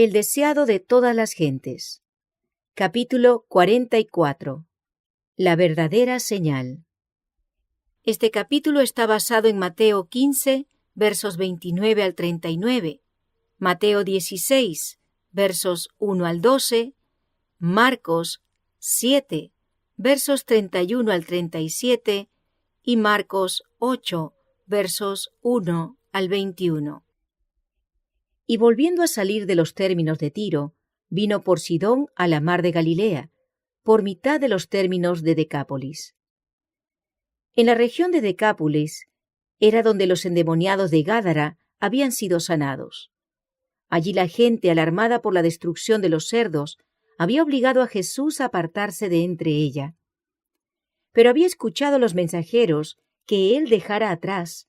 El deseado de todas las gentes. Capítulo 44. La verdadera señal. Este capítulo está basado en Mateo 15, versos 29 al 39, Mateo 16, versos 1 al 12, Marcos 7, versos 31 al 37 y Marcos 8, versos 1 al 21. Y volviendo a salir de los términos de Tiro, vino por Sidón a la mar de Galilea, por mitad de los términos de Decápolis. En la región de Decápolis era donde los endemoniados de Gádara habían sido sanados. Allí la gente, alarmada por la destrucción de los cerdos, había obligado a Jesús a apartarse de entre ella. Pero había escuchado a los mensajeros que él dejara atrás,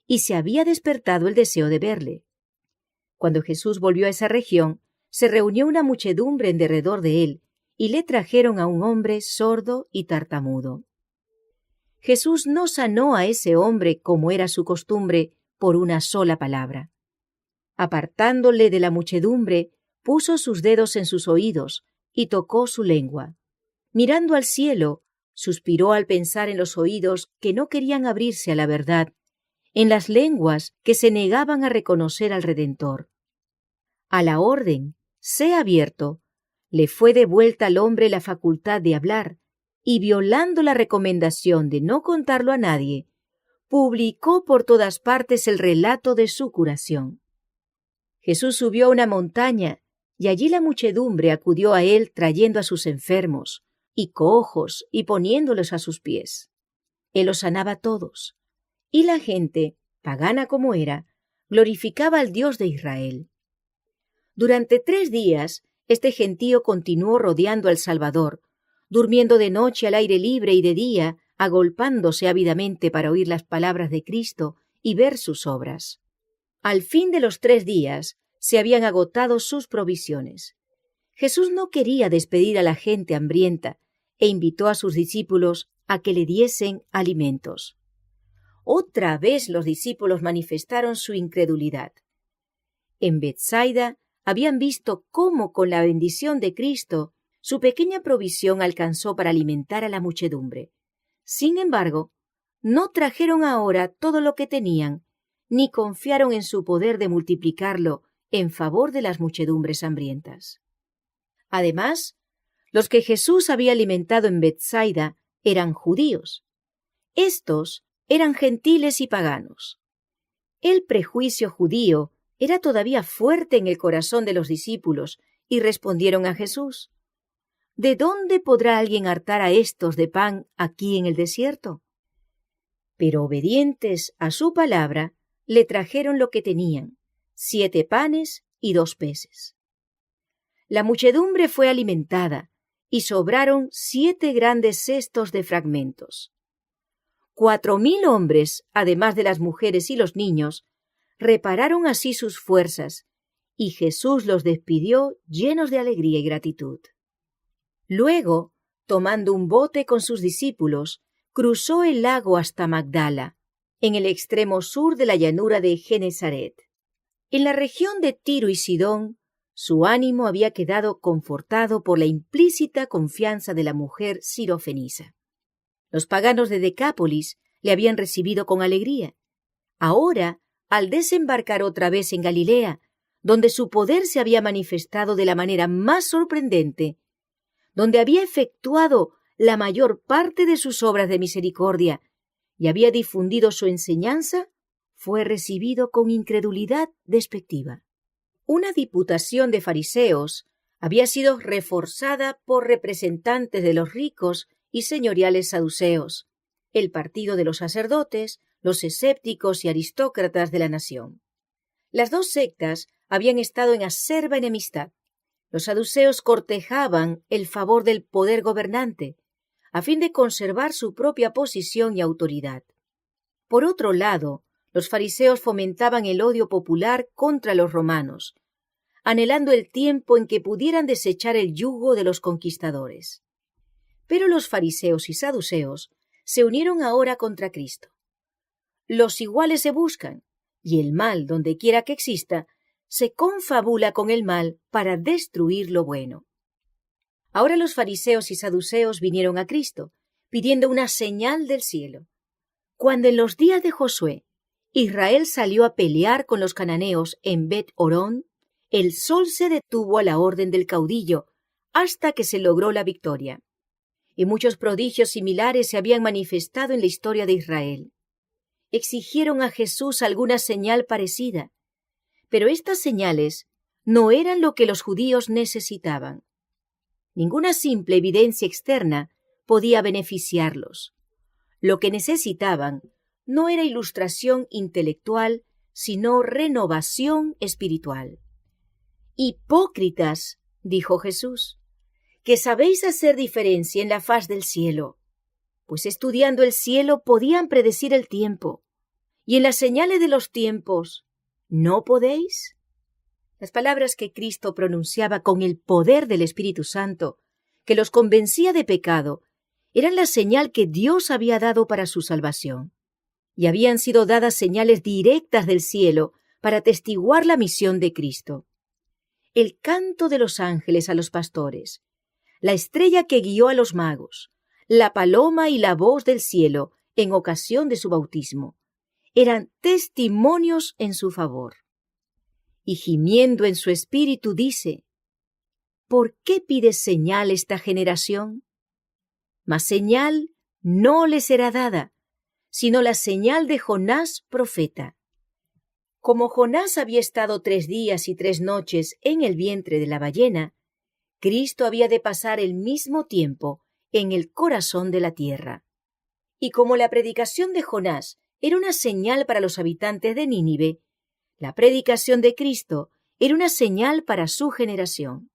y se había despertado el deseo de verle. Cuando Jesús volvió a esa región, se reunió una muchedumbre en derredor de él, y le trajeron a un hombre sordo y tartamudo. Jesús no sanó a ese hombre, como era su costumbre, por una sola palabra. Apartándole de la muchedumbre, puso sus dedos en sus oídos y tocó su lengua. Mirando al cielo, suspiró al pensar en los oídos que no querían abrirse a la verdad, en las lenguas que se negaban a reconocer al Redentor. A la orden, «Sea abierto», le fue devuelta al hombre la facultad de hablar, y violando la recomendación de no contarlo a nadie, publicó por todas partes el relato de su curación. Jesús subió a una montaña, y allí la muchedumbre acudió a él trayendo a sus enfermos, y cojos, y poniéndolos a sus pies. Él los sanaba a todos, y la gente, pagana como era, glorificaba al Dios de Israel. Durante 3 días, este gentío continuó rodeando al Salvador, durmiendo de noche al aire libre y de día, agolpándose ávidamente para oír las palabras de Cristo y ver sus obras. Al fin de los 3 días, se habían agotado sus provisiones. Jesús no quería despedir a la gente hambrienta e invitó a sus discípulos a que le diesen alimentos. Otra vez los discípulos manifestaron su incredulidad. En Betsaida habían visto cómo con la bendición de Cristo su pequeña provisión alcanzó para alimentar a la muchedumbre. Sin embargo, no trajeron ahora todo lo que tenían, ni confiaron en su poder de multiplicarlo en favor de las muchedumbres hambrientas. Además, los que Jesús había alimentado en Betsaida eran judíos. Estos eran gentiles y paganos. El prejuicio judío era todavía fuerte en el corazón de los discípulos y respondieron a Jesús: ¿De dónde podrá alguien hartar a estos de pan aquí en el desierto? Pero obedientes a su palabra, le trajeron lo que tenían, 7 panes y 2 peces. La muchedumbre fue alimentada y sobraron 7 grandes cestos de fragmentos. 4,000 hombres, además de las mujeres y los niños, repararon así sus fuerzas, y Jesús los despidió llenos de alegría y gratitud. Luego, tomando un bote con sus discípulos, cruzó el lago hasta Magdala, en el extremo sur de la llanura de Genesaret. En la región de Tiro y Sidón, su ánimo había quedado confortado por la implícita confianza de la mujer sirofenisa. Los paganos de Decápolis le habían recibido con alegría. Ahora, al desembarcar otra vez en Galilea, donde su poder se había manifestado de la manera más sorprendente, donde había efectuado la mayor parte de sus obras de misericordia y había difundido su enseñanza, fue recibido con incredulidad despectiva. Una diputación de fariseos había sido reforzada por representantes de los ricos y señoriales saduceos, el partido de los sacerdotes, los escépticos y aristócratas de la nación. Las 2 sectas habían estado en acerba enemistad. Los saduceos cortejaban el favor del poder gobernante, a fin de conservar su propia posición y autoridad. Por otro lado, los fariseos fomentaban el odio popular contra los romanos, anhelando el tiempo en que pudieran desechar el yugo de los conquistadores. Pero los fariseos y saduceos se unieron ahora contra Cristo. Los iguales se buscan, y el mal, donde quiera que exista, se confabula con el mal para destruir lo bueno. Ahora los fariseos y saduceos vinieron a Cristo, pidiendo una señal del cielo. Cuando en los días de Josué, Israel salió a pelear con los cananeos en Bet-Horón, el sol se detuvo a la orden del caudillo hasta que se logró la victoria. Y muchos prodigios similares se habían manifestado en la historia de Israel. Exigieron a Jesús alguna señal parecida, pero estas señales no eran lo que los judíos necesitaban. Ninguna simple evidencia externa podía beneficiarlos. Lo que necesitaban no era ilustración intelectual, sino renovación espiritual. Hipócritas, dijo Jesús, que sabéis hacer diferencia en la faz del cielo, pues estudiando el cielo podían predecir el tiempo, y en las señales de los tiempos, ¿no podéis? Las palabras que Cristo pronunciaba con el poder del Espíritu Santo, que los convencía de pecado, eran la señal que Dios había dado para su salvación, y habían sido dadas señales directas del cielo para atestiguar la misión de Cristo. El canto de los ángeles a los pastores, la estrella que guió a los magos, la paloma y la voz del cielo en ocasión de su bautismo, eran testimonios en su favor. Y gimiendo en su espíritu dice: ¿por qué pide señal esta generación? Mas señal no le será dada, sino la señal de Jonás profeta. Como Jonás había estado 3 días y 3 noches en el vientre de la ballena, Cristo había de pasar el mismo tiempo en el corazón de la tierra. Y como la predicación de Jonás era una señal para los habitantes de Nínive, la predicación de Cristo era una señal para su generación.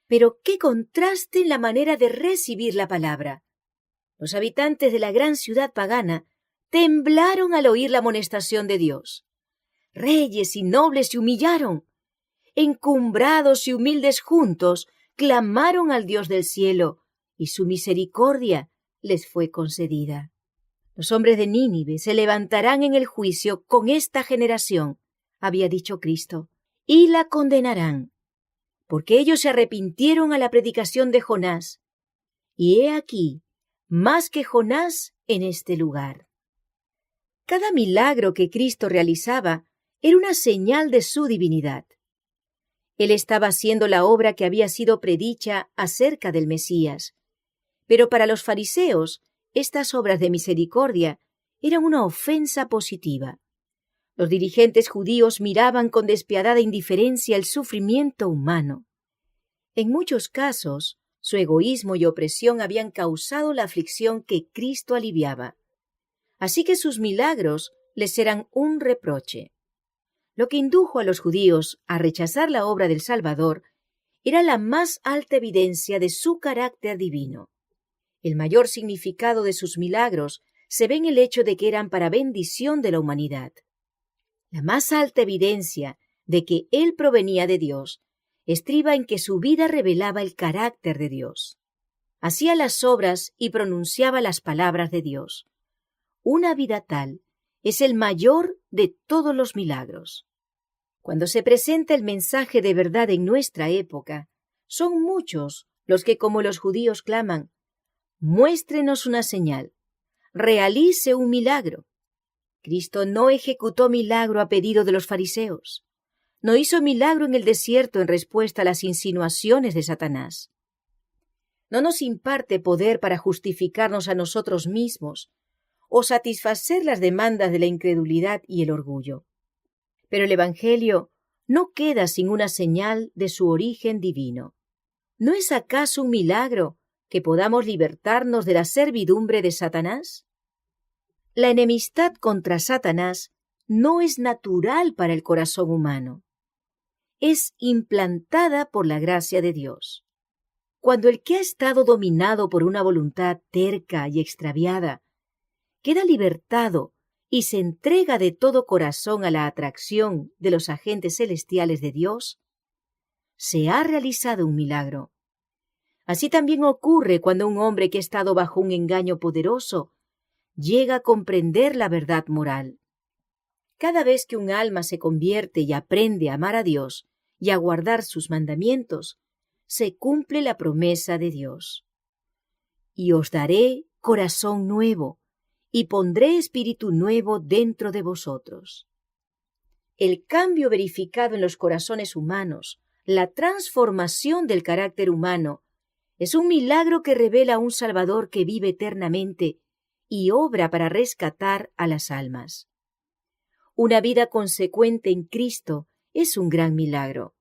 Pero qué contraste en la manera de recibir la palabra. Los habitantes de la gran ciudad pagana temblaron al oír la amonestación de Dios. Reyes y nobles se humillaron. Encumbrados y humildes juntos, clamaron al Dios del cielo, y su misericordia les fue concedida. Los hombres de Nínive se levantarán en el juicio con esta generación, había dicho Cristo, y la condenarán, porque ellos se arrepintieron a la predicación de Jonás, y he aquí, más que Jonás en este lugar. Cada milagro que Cristo realizaba era una señal de su divinidad. Él estaba haciendo la obra que había sido predicha acerca del Mesías, pero para los fariseos estas obras de misericordia eran una ofensa positiva. Los dirigentes judíos miraban con despiadada indiferencia el sufrimiento humano. En muchos casos, su egoísmo y opresión habían causado la aflicción que Cristo aliviaba. Así que sus milagros les eran un reproche. Lo que indujo a los judíos a rechazar la obra del Salvador era la más alta evidencia de su carácter divino. El mayor significado de sus milagros se ve en el hecho de que eran para bendición de la humanidad. La más alta evidencia de que Él provenía de Dios estriba en que su vida revelaba el carácter de Dios. Hacía las obras y pronunciaba las palabras de Dios. Una vida tal es el mayor de todos los milagros. Cuando se presenta el mensaje de verdad en nuestra época, son muchos los que, como los judíos, claman: muéstrenos una señal, realice un milagro. Cristo no ejecutó milagro a pedido de los fariseos. No hizo milagro en el desierto en respuesta a las insinuaciones de Satanás. No nos imparte poder para justificarnos a nosotros mismos o satisfacer las demandas de la incredulidad y el orgullo. Pero el Evangelio no queda sin una señal de su origen divino. ¿No es acaso un milagro que podamos libertarnos de la servidumbre de Satanás? La enemistad contra Satanás no es natural para el corazón humano. Es implantada por la gracia de Dios. Cuando el que ha estado dominado por una voluntad terca y extraviada queda libertado y se entrega de todo corazón a la atracción de los agentes celestiales de Dios, se ha realizado un milagro. Así también ocurre cuando un hombre que ha estado bajo un engaño poderoso llega a comprender la verdad moral. Cada vez que un alma se convierte y aprende a amar a Dios y a guardar sus mandamientos, se cumple la promesa de Dios. Y os daré corazón nuevo, y pondré espíritu nuevo dentro de vosotros. El cambio verificado en los corazones humanos, la transformación del carácter humano, es un milagro que revela a un Salvador que vive eternamente y obra para rescatar a las almas. Una vida consecuente en Cristo es un gran milagro.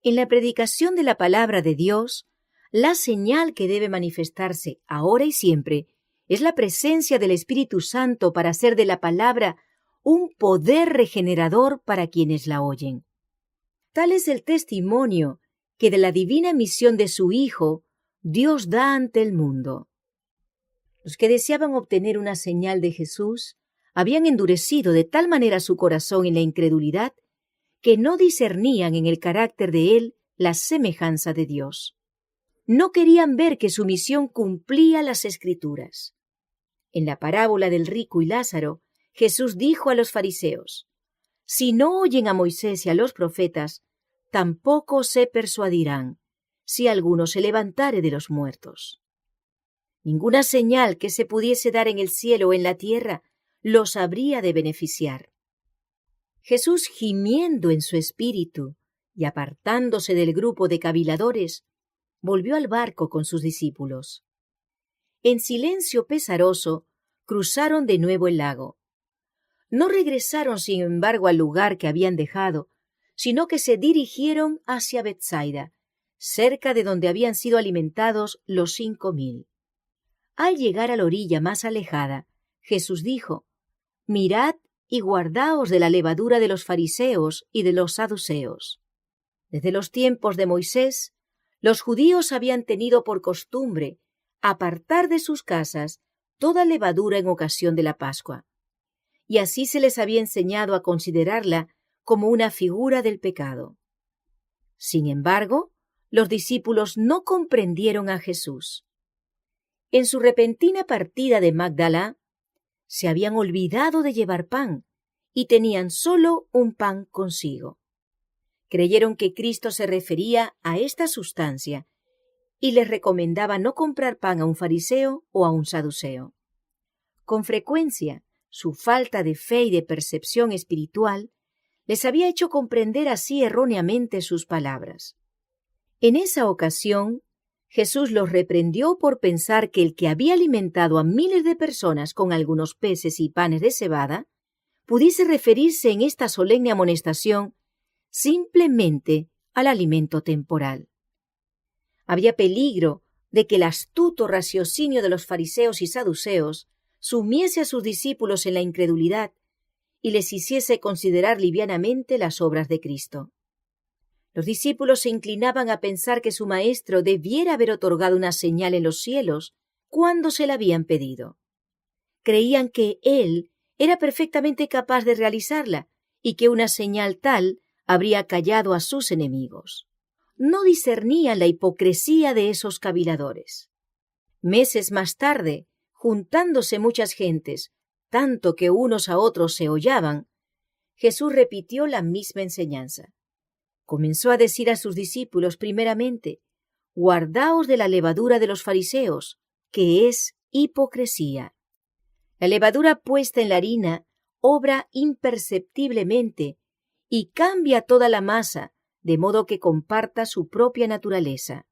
En la predicación de la palabra de Dios, la señal que debe manifestarse ahora y siempre es la presencia del Espíritu Santo para hacer de la palabra un poder regenerador para quienes la oyen. Tal es el testimonio que de la divina misión de su Hijo, Dios da ante el mundo. Los que deseaban obtener una señal de Jesús habían endurecido de tal manera su corazón en la incredulidad que no discernían en el carácter de Él la semejanza de Dios. No querían ver que su misión cumplía las Escrituras. En la parábola del rico y Lázaro, Jesús dijo a los fariseos: «Si no oyen a Moisés y a los profetas, tampoco se persuadirán, si alguno se levantare de los muertos». Ninguna señal que se pudiese dar en el cielo o en la tierra los habría de beneficiar. Jesús, gimiendo en su espíritu y apartándose del grupo de caviladores, volvió al barco con sus discípulos. En silencio pesaroso, cruzaron de nuevo el lago. No regresaron, sin embargo, al lugar que habían dejado, sino que se dirigieron hacia Betsaida, cerca de donde habían sido alimentados los 5,000. Al llegar a la orilla más alejada, Jesús dijo: «Mirad y guardaos de la levadura de los fariseos y de los saduceos». Desde los tiempos de Moisés, los judíos habían tenido por costumbre apartar de sus casas toda levadura en ocasión de la Pascua, y así se les había enseñado a considerarla como una figura del pecado. Sin embargo, los discípulos no comprendieron a Jesús. En su repentina partida de Magdala, se habían olvidado de llevar pan y tenían solo un pan consigo. Creyeron que Cristo se refería a esta sustancia y les recomendaba no comprar pan a un fariseo o a un saduceo. Con frecuencia, su falta de fe y de percepción espiritual les había hecho comprender así erróneamente sus palabras. En esa ocasión, Jesús los reprendió por pensar que el que había alimentado a miles de personas con algunos peces y panes de cebada pudiese referirse en esta solemne amonestación simplemente al alimento temporal. Había peligro de que el astuto raciocinio de los fariseos y saduceos sumiese a sus discípulos en la incredulidad y les hiciese considerar livianamente las obras de Cristo. Los discípulos se inclinaban a pensar que su maestro debiera haber otorgado una señal en los cielos cuando se la habían pedido. Creían que él era perfectamente capaz de realizarla y que una señal tal habría callado a sus enemigos. No discernían la hipocresía de esos caviladores. Meses más tarde, juntándose muchas gentes, tanto que unos a otros se hollaban, Jesús repitió la misma enseñanza. Comenzó a decir a sus discípulos primeramente: «Guardaos de la levadura de los fariseos, que es hipocresía». La levadura puesta en la harina obra imperceptiblemente y cambia toda la masa, de modo que comparta su propia naturaleza.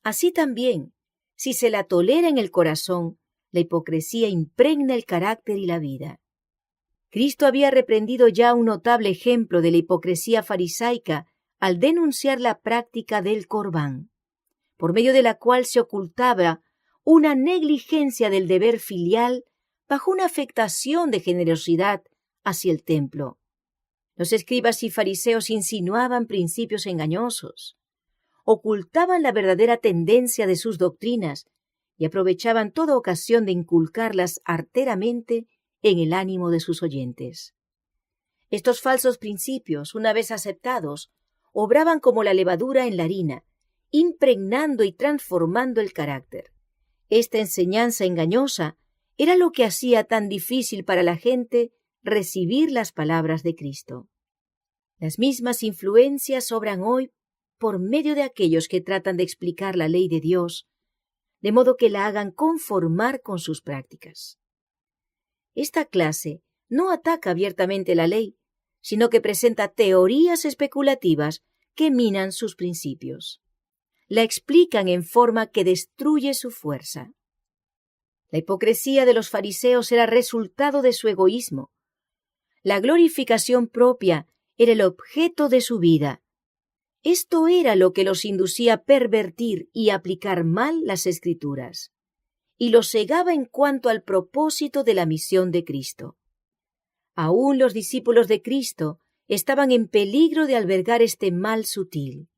Así también, si se la tolera en el corazón, la hipocresía impregna el carácter y la vida. Cristo había reprendido ya un notable ejemplo de la hipocresía farisaica al denunciar la práctica del corbán, por medio de la cual se ocultaba una negligencia del deber filial bajo una afectación de generosidad hacia el templo. Los escribas y fariseos insinuaban principios engañosos, ocultaban la verdadera tendencia de sus doctrinas y aprovechaban toda ocasión de inculcarlas arteramente en el ánimo de sus oyentes. Estos falsos principios, una vez aceptados, obraban como la levadura en la harina, impregnando y transformando el carácter. Esta enseñanza engañosa era lo que hacía tan difícil para la gente recibir las palabras de Cristo. Las mismas influencias obran hoy por medio de aquellos que tratan de explicar la ley de Dios, de modo que la hagan conformar con sus prácticas. Esta clase no ataca abiertamente la ley, sino que presenta teorías especulativas que minan sus principios. La explican en forma que destruye su fuerza. La hipocresía de los fariseos era resultado de su egoísmo. La glorificación propia era el objeto de su vida. Esto era lo que los inducía a pervertir y aplicar mal las Escrituras, y los cegaba en cuanto al propósito de la misión de Cristo. Aún los discípulos de Cristo estaban en peligro de albergar este mal sutil.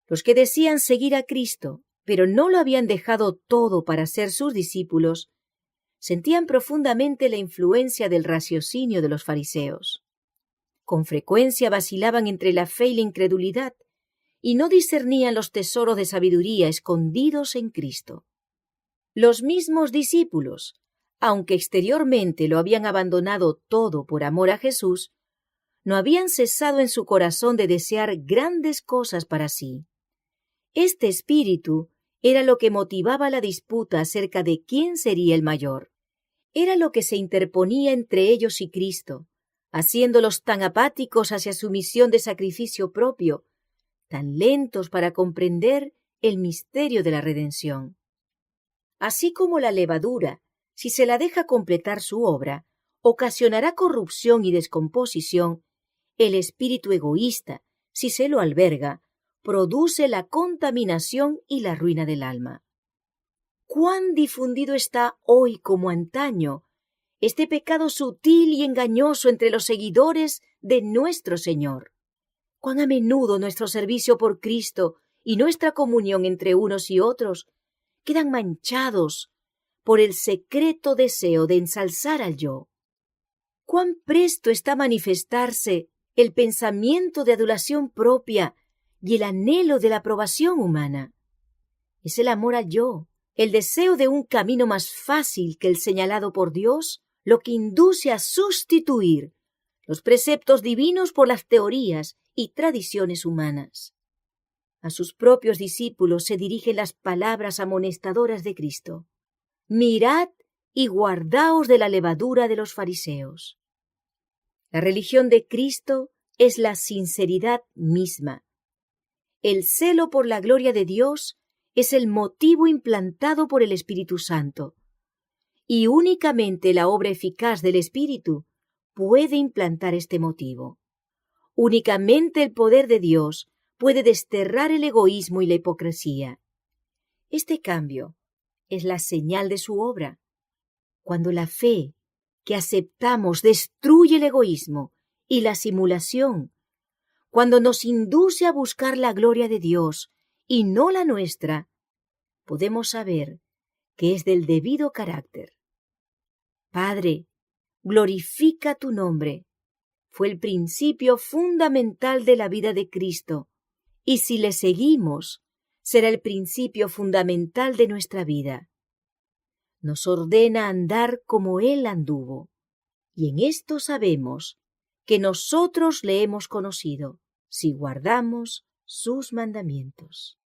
Los que decían seguir a Cristo, pero no lo habían dejado todo para ser sus discípulos, sentían profundamente la influencia del raciocinio de los fariseos. Con frecuencia vacilaban entre la fe y la incredulidad, y no discernían los tesoros de sabiduría escondidos en Cristo. Los mismos discípulos, aunque exteriormente lo habían abandonado todo por amor a Jesús, no habían cesado en su corazón de desear grandes cosas para sí. Este espíritu era lo que motivaba la disputa acerca de quién sería el mayor. Era lo que se interponía entre ellos y Cristo, haciéndolos tan apáticos hacia su misión de sacrificio propio, tan lentos para comprender el misterio de la redención. Así como la levadura, si se la deja completar su obra, ocasionará corrupción y descomposición, el espíritu egoísta, si se lo alberga, produce la contaminación y la ruina del alma. ¿Cuán difundido está hoy como antaño este pecado sutil y engañoso entre los seguidores de nuestro Señor? ¿Cuán a menudo nuestro servicio por Cristo y nuestra comunión entre unos y otros quedan manchados por el secreto deseo de ensalzar al yo? ¿Cuán presto está a manifestarse el pensamiento de adulación propia y el anhelo de la aprobación humana? Es el amor al yo, el deseo de un camino más fácil que el señalado por Dios, lo que induce a sustituir los preceptos divinos por las teorías y tradiciones humanas. A sus propios discípulos se dirigen las palabras amonestadoras de Cristo. Mirad y guardaos de la levadura de los fariseos. La religión de Cristo es la sinceridad misma. El celo por la gloria de Dios es el motivo implantado por el Espíritu Santo, y únicamente la obra eficaz del Espíritu puede implantar este motivo. Únicamente el poder de Dios puede desterrar el egoísmo y la hipocresía. Este cambio es la señal de su obra. Cuando la fe que aceptamos destruye el egoísmo y la simulación, cuando nos induce a buscar la gloria de Dios y no la nuestra, podemos saber que es del debido carácter. Padre, glorifica tu nombre. Fue el principio fundamental de la vida de Cristo, y si le seguimos, será el principio fundamental de nuestra vida. Nos ordena andar como Él anduvo, y en esto sabemos que nosotros le hemos conocido, si guardamos sus mandamientos.